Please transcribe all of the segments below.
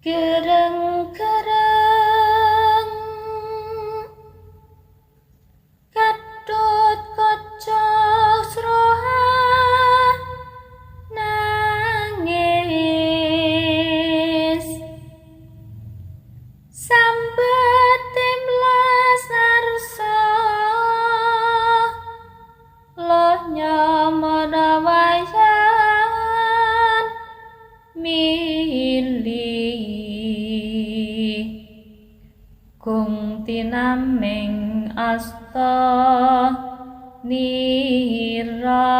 Kereng-kereng katut kaca srohan nangis sambet timlas arsa loh nyamanawayan mili kung tinaming asta nira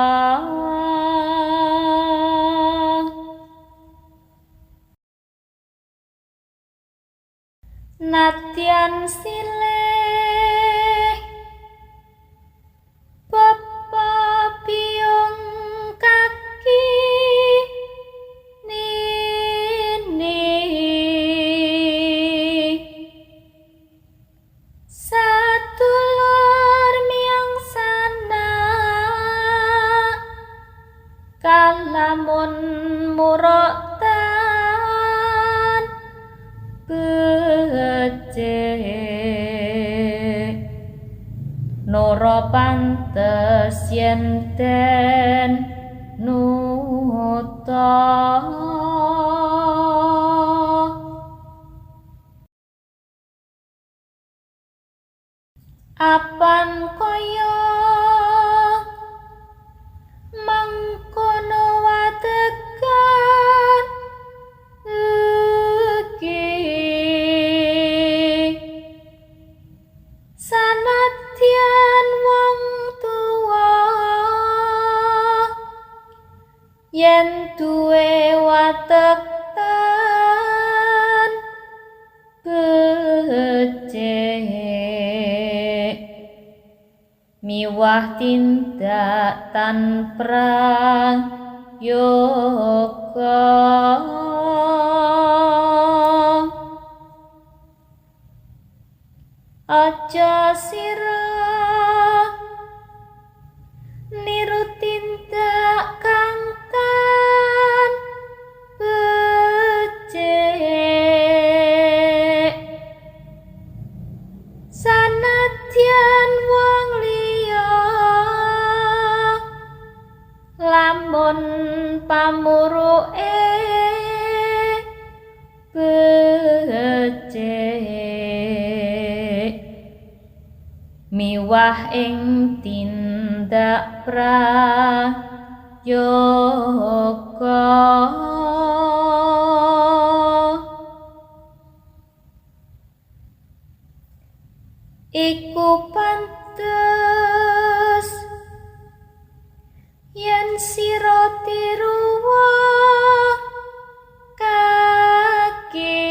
nadyan silih pepabiyung kaki nini sadulur miyangsana kalamun muroktan becik nora pantes yen den nuta apan kaya mangkono wategan iki sanadyan wong tuwa yen duwe wategan becik miwah tindak tan prayoga aja sira niru tindak kang tan becik sanadyan wong liya lamun pamuruke becik miwah ing tindak prayoga iku pantes yen sira tiruwa kaki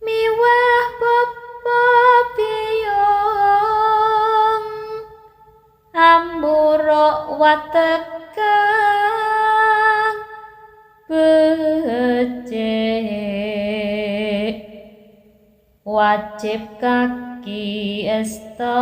miwah pepabiyung amburuk wategan becik wajib kaki esta